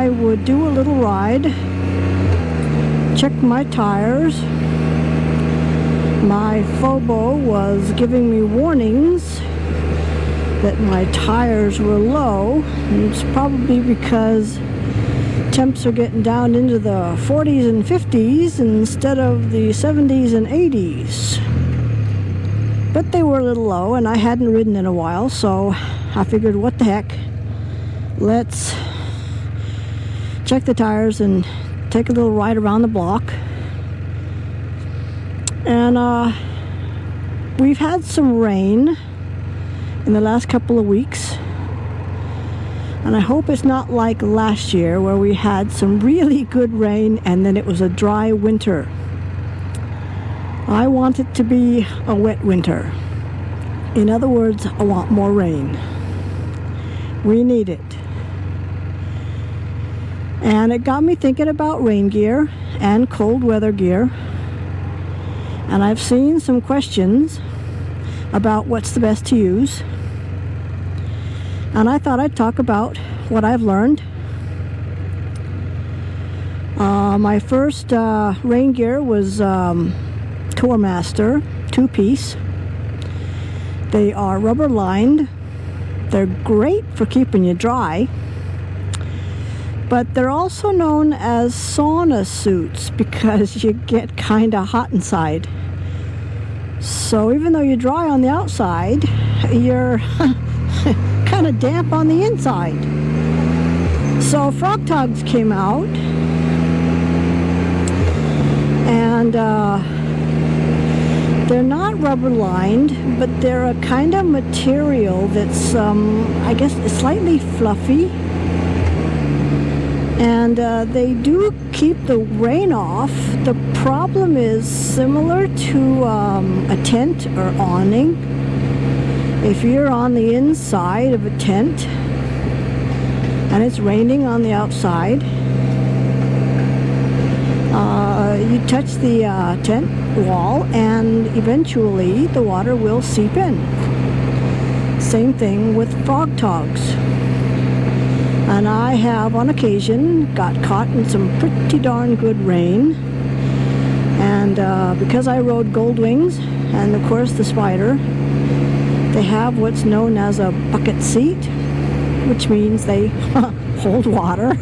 I would do a little ride, check my tires. My phobo was giving me warnings that my tires were low, and it's probably because temps are getting down into the 40s and 50s instead of the 70s and 80s. But they were a little low, and I hadn't ridden in a while, so I figured, what the heck, let's check the tires and take a little ride around the block. And we've had some rain in the last couple of weeks, and I hope it's not like last year where we had some really good rain and then it was a dry winter. I want it to be a wet winter. In other words, I want more rain. We need it. And it got me thinking about rain gear and cold weather gear. And I've seen some questions about what's the best to use. And I thought I'd talk about what I've learned. My first rain gear was Core Master 2-piece. They are rubber lined. They're great for keeping you dry, but they're also known as sauna suits because you get kind of hot inside. So even though you're dry on the outside, you're kind of damp on the inside. So Frog Togs came out, and they're not rubber lined, but they're a kind of material that's I guess slightly fluffy, and they do keep the rain off. The problem is similar to a tent or awning. If you're on the inside of a tent and it's raining on the outside, you touch the tent wall and eventually the water will seep in. Same thing with Frog Togs. And I have on occasion got caught in some pretty darn good rain. And because I rode Gold Wings and of course the Spider, they have what's known as a bucket seat, which means they hold water.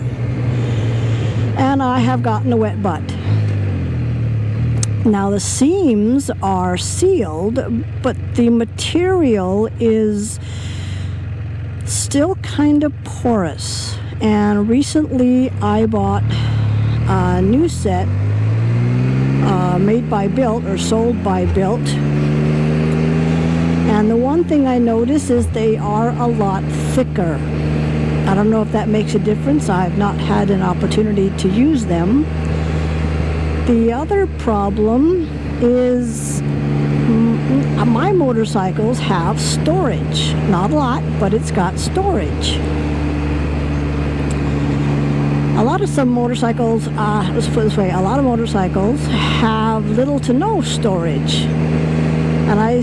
And I have gotten a wet butt. Now the seams are sealed, but the material is still kind of porous. And recently I bought a new set made by Built or sold by Built. And the one thing I notice is they are a lot thicker. I don't know if that makes a difference. I've not had an opportunity to use them. The other problem is my motorcycles have storage. Not a lot, but it's got storage. A lot of motorcycles have little to no storage. And I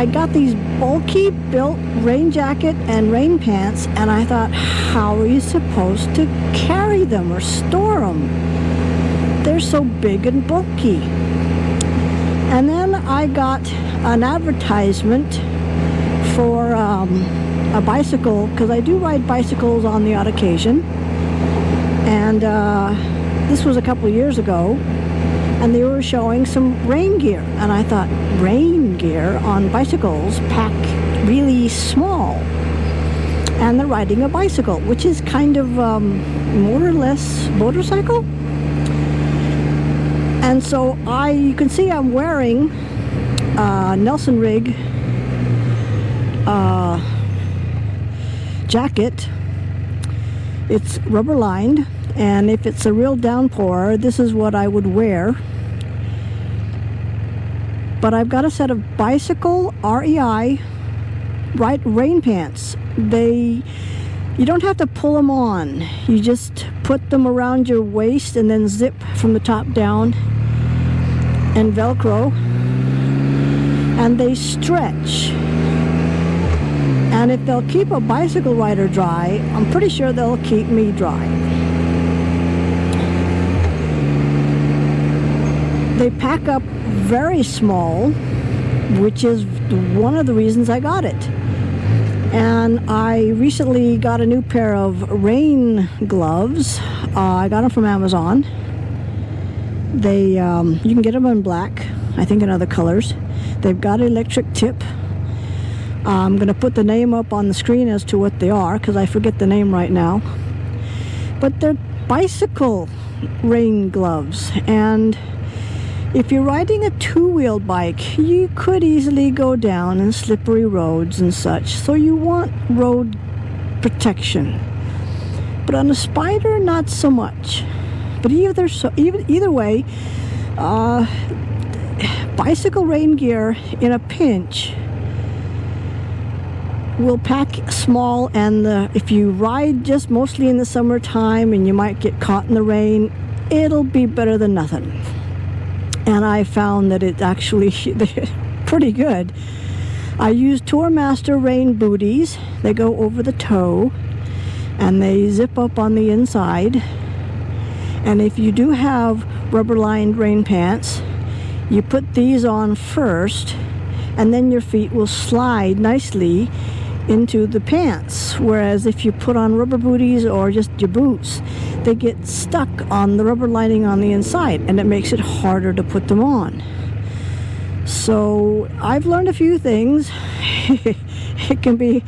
got these bulky Built rain jacket and rain pants, and I thought, how are you supposed to carry them or store them? They're so big and bulky. And then I got an advertisement for a bicycle, because I do ride bicycles on the odd occasion. And this was a couple of years ago, and they were showing some rain gear. And I thought, rain gear on bicycles pack really small. And they're riding a bicycle, which is kind of more or less motorcycle. And so you can see I'm wearing Nelson Rig jacket. It's rubber lined, and if it's a real downpour, this is what I would wear. But I've got a set of bicycle REI rain pants. You don't have to pull them on. You just put them around your waist and then zip from the top down and Velcro, and they stretch. And if they'll keep a bicycle rider dry, I'm pretty sure they'll keep me dry. they pack up very small, which is one of the reasons I got it. And I recently got a new pair of rain gloves. I got them from Amazon. They you can get them in black, I think in other colors. They've got an electric tip. I'm going to put the name up on the screen as to what they are, because I forget the name right now. But they're bicycle rain gloves, and if you're riding a two-wheeled bike, you could easily go down in slippery roads and such, so you want road protection. But on a Spider, not so much. But either way, bicycle rain gear in a pinch will pack small, and if you ride just mostly in the summertime and you might get caught in the rain, it'll be better than nothing. And I found that it's actually pretty good. I use Tourmaster rain booties. They go over the toe and they zip up on the inside. And if you do have rubber-lined rain pants, you put these on first, and then your feet will slide nicely into the pants. Whereas if you put on rubber booties or just your boots, they get stuck on the rubber lining on the inside, and it makes it harder to put them on. So I've learned a few things. It can be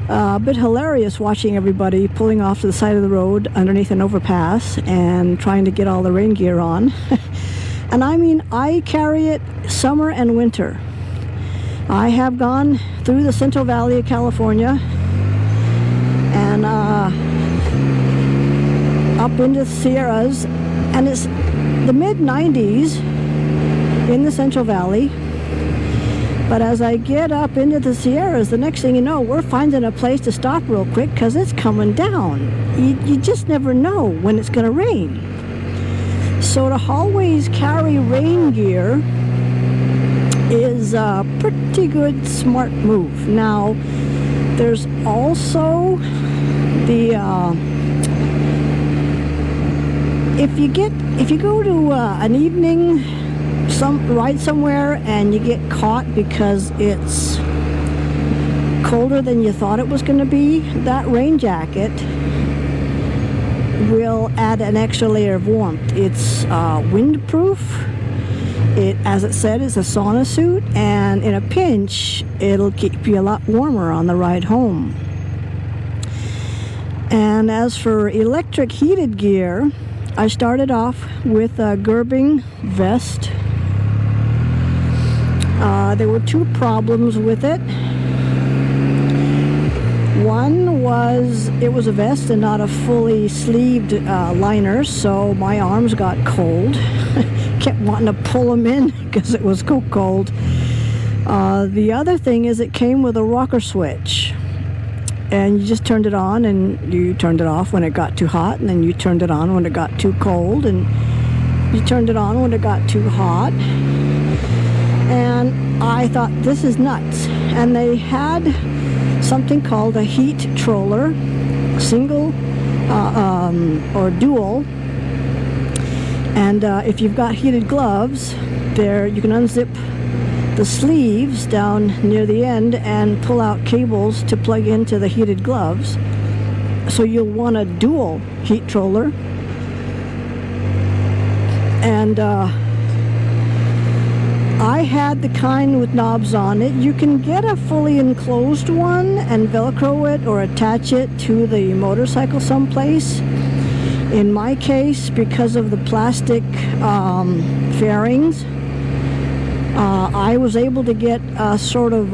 a bit hilarious watching everybody pulling off to the side of the road underneath an overpass and trying to get all the rain gear on. And I mean, I carry it summer and winter. I have gone through the Central Valley of California and up into the Sierras, and it's the mid-90s in the Central Valley. But as I get up into the Sierras, the next thing you know, we're finding a place to stop real quick because it's coming down. You just never know when it's going to rain. So to always carry rain gear is a pretty good, smart move. Now, there's also the if you go to an evening ride somewhere and you get caught because it's colder than you thought it was going to be, that rain jacket will add an extra layer of warmth. It's windproof. It, as it said, is a sauna suit, and in a pinch, it'll keep you a lot warmer on the ride home. And as for electric heated gear, I started off with a Gerbing vest. There were two problems with it. One was it was a vest and not a fully sleeved liner, so my arms got cold. Kept wanting to pull them in because it was so cold. The other thing is it came with a rocker switch, and you just turned it on and you turned it off when it got too hot, and then you turned it on when it got too cold, and you turned it on when it got too hot. And I thought, this is nuts. And they had something called a heat troller, single or dual. And if you've got heated gloves, there you can unzip the sleeves down near the end and pull out cables to plug into the heated gloves. So you'll want a dual heat troller. And I had the kind with knobs on it. You can get a fully enclosed one and Velcro it or attach it to the motorcycle someplace. In my case, because of the plastic fairings, I was able to get a sort of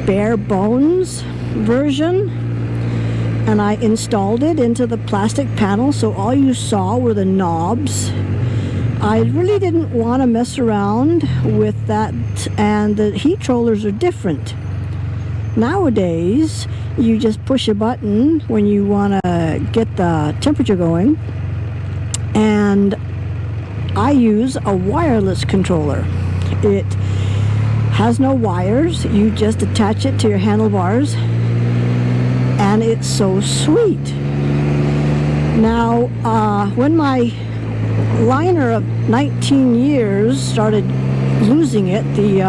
bare bones version, and I installed it into the plastic panel, so all you saw were the knobs. I really didn't want to mess around with that, and the heat rollers are different. Nowadays, you just push a button when you want to get the temperature going, and I use a wireless controller. It has no wires. You just attach it to your handlebars, and it's so sweet. Now, when my liner of 19 years started losing it. The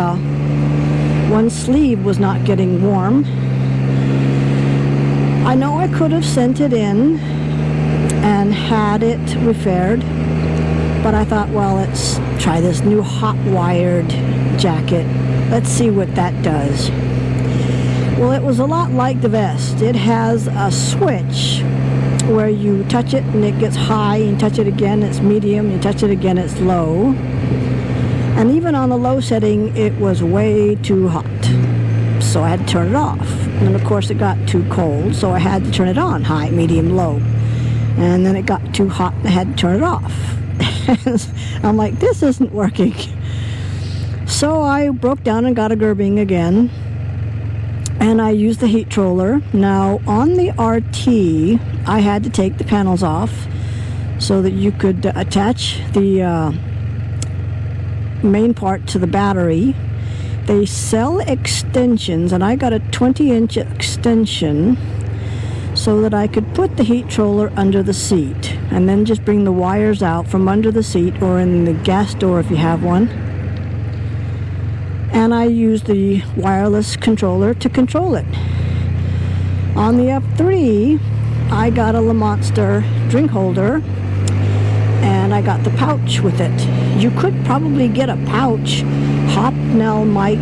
one sleeve was not getting warm. I know I could have sent it in and had it repaired, but I thought, well, let's try this new hot wired jacket. Let's see what that does. Well, it was a lot like the vest. It has a switch where you touch it and it gets high, and you touch it again, it's medium, you touch it again, it's low. And even on the low setting, it was way too hot. So I had to turn it off. And of course it got too cold, so I had to turn it on, high, medium, low. And then it got too hot and I had to turn it off. I'm like, this isn't working. So I broke down and got a gerbing again. And I used the heat troller. Now on the RT, I had to take the panels off so that you could attach the main part to the battery. They sell extensions, and I got a 20-inch extension so that I could put the heat troller under the seat and then just bring the wires out from under the seat or in the gas door if you have one. And I used the wireless controller to control it. On the F3, I got a Le Monster drink holder, and I got the pouch with it. You could probably get a pouch. Hopnell might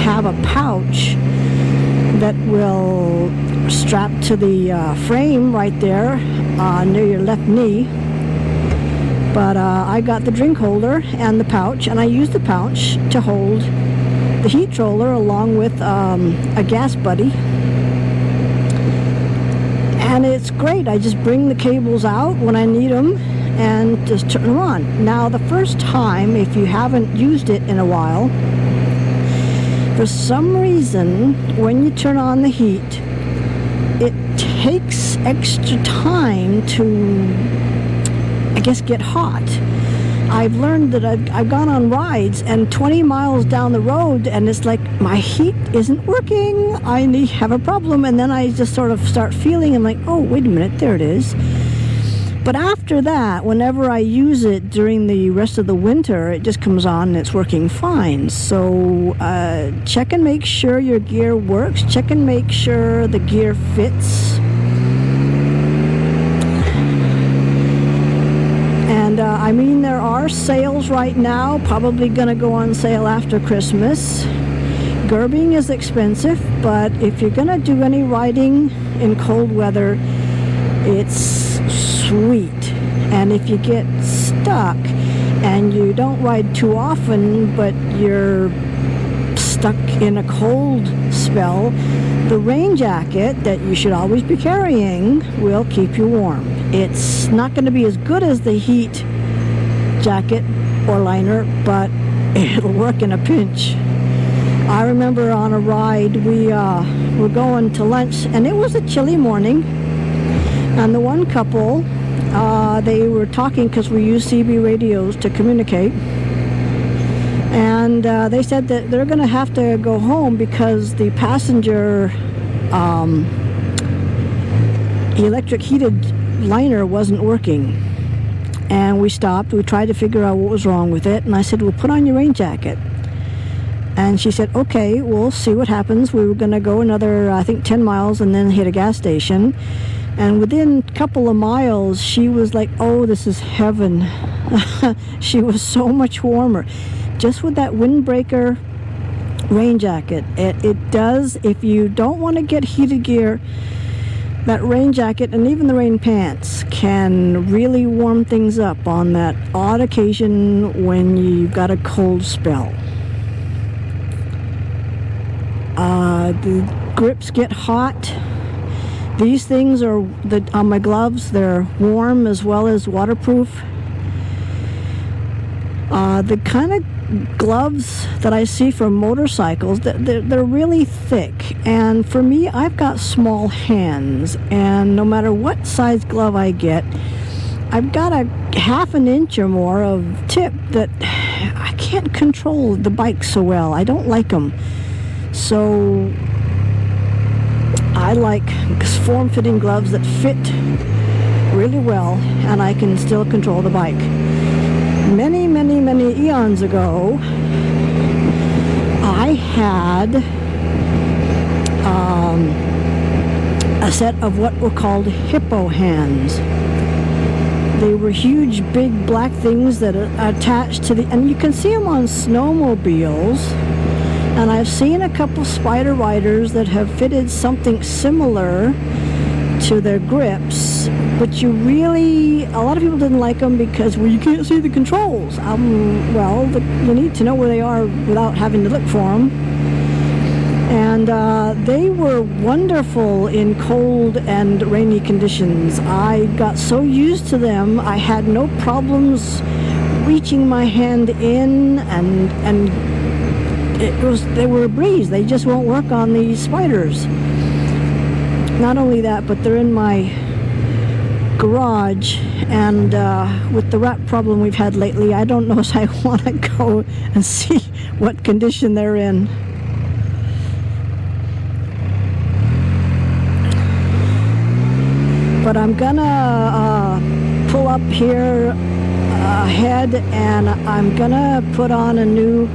have a pouch that will strap to the frame right there near your left knee. But I got the drink holder and the pouch, and I used the pouch to hold the heat troller along with a gas buddy. And it's great. I just bring the cables out when I need them and just turn them on. Now the first time, if you haven't used it in a while, for some reason when you turn on the heat, it takes extra time to, I guess, get hot. I've learned that I've gone on rides and 20 miles down the road and it's like my heat isn't working. I have a problem, and then I just sort of start feeling, I'm like, oh, wait a minute, there it is. But after that, whenever I use it during the rest of the winter, it just comes on and it's working fine. So check and make sure your gear works. Check and make sure the gear fits. And I mean, there are sales right now, probably going to go on sale after Christmas. Gerbing is expensive, but if you're going to do any riding in cold weather, it's sweet. And if you get stuck and you don't ride too often, but you're stuck in a cold spell, the rain jacket that you should always be carrying will keep you warm. It's not going to be as good as the heat jacket or liner, but it'll work in a pinch. I remember on a ride, we were going to lunch, and it was a chilly morning, and the one couple, they were talking because we use CB radios to communicate, and they said that they're going to have to go home because the passenger electric heated liner wasn't working. And we stopped. We tried to figure out what was wrong with it, and I said, well, put on your rain jacket. And she said, okay, we'll see what happens. We were going to go another, I think, 10 miles and then hit a gas station. And within a couple of miles, she was like, oh, this is heaven. She was so much warmer. Just with that windbreaker rain jacket. It does, if you don't want to get heated gear, that rain jacket and even the rain pants can really warm things up on that odd occasion when you've got a cold spell. The grips get hot. These things are on my gloves. They're warm as well as waterproof. The kind of gloves that I see for motorcycles, they're really thick. And for me, I've got small hands. And no matter what size glove I get, I've got a half an inch or more of tip that I can't control the bike so well. I don't like them. So I like form-fitting gloves that fit really well, and I can still control the bike. many, many, many eons ago, I had a set of what were called hippo hands. They were huge, big black things that are attached to the, and you can see them on snowmobiles. And I've seen a couple spider riders that have fitted something similar to their grips, but you really, a lot of people didn't like them because, well, you can't see the controls. You need to know where they are without having to look for them. And they were wonderful in cold and rainy conditions. I got so used to them, I had no problems reaching my hand in, and they were a breeze. They just won't work on these spiders. Not only that, but they're in my garage, and with the rat problem we've had lately, I don't know if I want to go and see what condition they're in. But I'm gonna pull up here ahead, and I'm gonna put on a new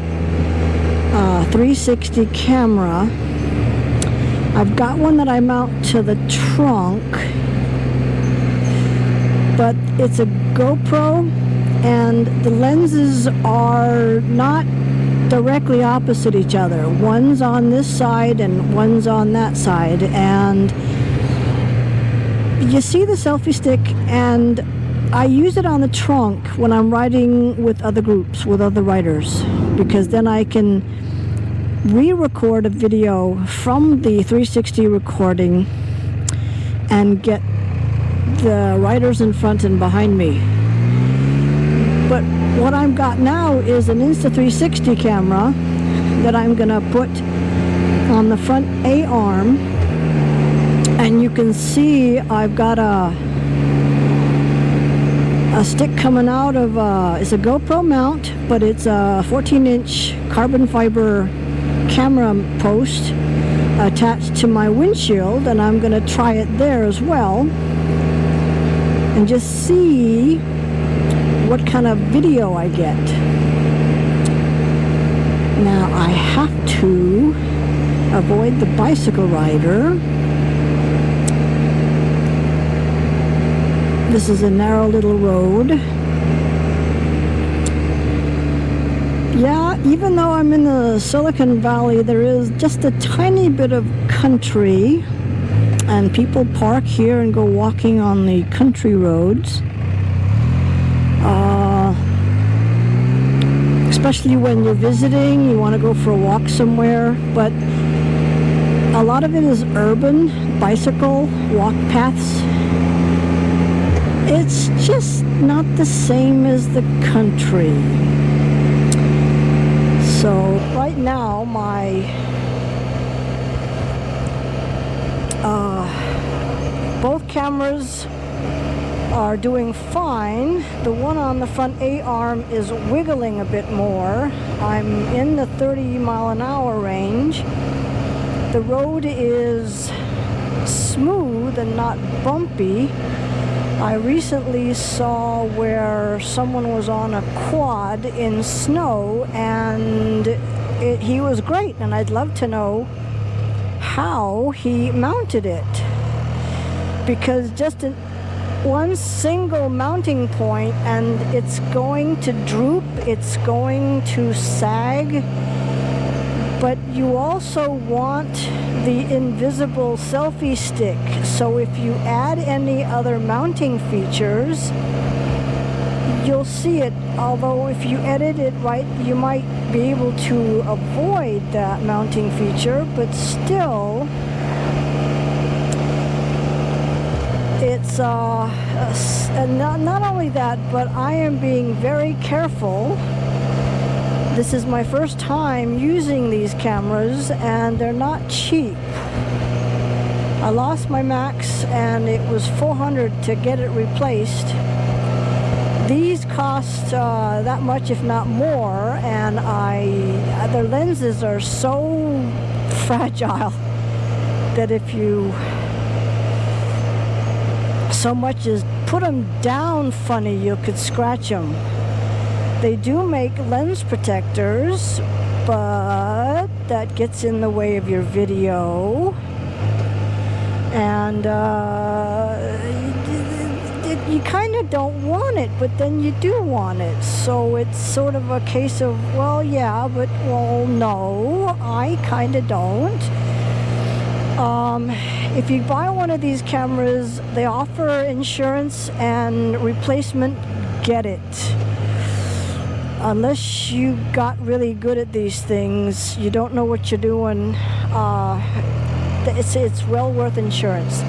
360 camera. I've got one that I mount to the trunk, but it's a GoPro, and the lenses are not directly opposite each other. One's on this side and one's on that side, and you see the selfie stick, and I use it on the trunk when I'm riding with other groups, with other riders, because then I can re-record a video from the 360 recording and get the riders in front and behind me. But what I've got now is an Insta360 camera that I'm gonna put on the front A-arm, and you can see I've got a stick coming out of it's a GoPro mount, but it's a 14-inch carbon fiber camera post attached to my windshield, and I'm going to try it there as well and just see what kind of video I get. Now I have to avoid the bicycle rider. This is a narrow little road. Yeah, even though I'm in the Silicon Valley, there is just a tiny bit of country, and people park here and go walking on the country roads. Especially when you're visiting, you want to go for a walk somewhere, but a lot of it is urban bicycle walk paths. It's just not the same as the country. So right now my both cameras are doing fine. The one on the front A-arm is wiggling a bit more. I'm in the 30-mile-an-hour range. The road is smooth and not bumpy. I recently saw where someone was on a quad in snow, and he was great, and I'd love to know how he mounted it, because just one single mounting point and it's going to droop, it's going to sag. But you also want the invisible selfie stick, so if you add any other mounting features, you'll see it. Although if you edit it right, you might be able to avoid that mounting feature, but still it's not only that, but I am being very careful. This is my first time using these cameras, and they're not cheap. I lost my Max, and it was $400 to get it replaced. These cost that much, if not more, and their lenses are so fragile that if you so much as put them down funny, you could scratch them. They do make lens protectors, but that gets in the way of your video, and you kind of don't want it, but then you do want it. So it's sort of a case of, well, yeah, but, well, no, I kind of don't. If you buy one of these cameras, they offer insurance and replacement. Get it. Unless you got really good at these things, you don't know what you're doing, it's well worth insurance.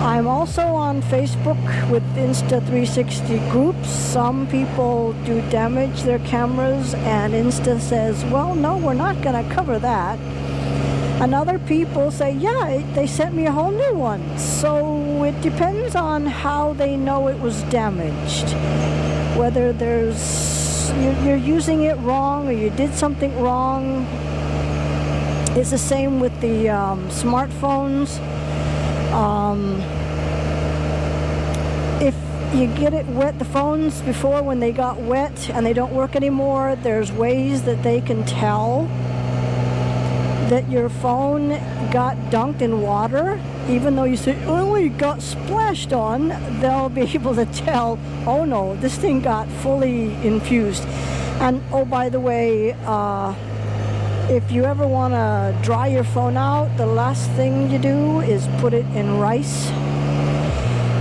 I'm also on Facebook with Insta360 groups. Some people do damage their cameras, and Insta says, well, no, we're not going to cover that. And other people say, yeah, they sent me a whole new one. So it depends on how they know it was damaged. Whether you're using it wrong or you did something wrong. It's the same with the smartphones. If you get it wet, the phones before, when they got wet and they don't work anymore, there's ways that they can tell that your phone got dunked in water. Even though you say, oh, it got splashed on, they'll be able to tell, oh no, this thing got fully infused. And oh, by the way, if you ever want to dry your phone out, the last thing you do is put it in rice.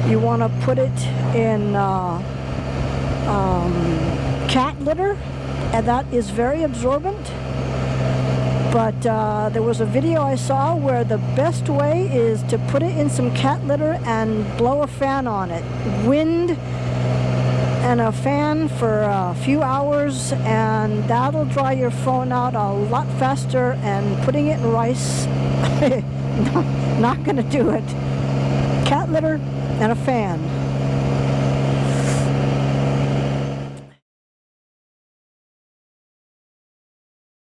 You want to put it in cat litter, and that is very absorbent. But there was a video I saw where the best way is to put it in some cat litter and blow a fan on it. Wind and a fan for a few hours, and that'll dry your phone out a lot faster. And putting it in rice, not going to do it. Cat litter and a fan.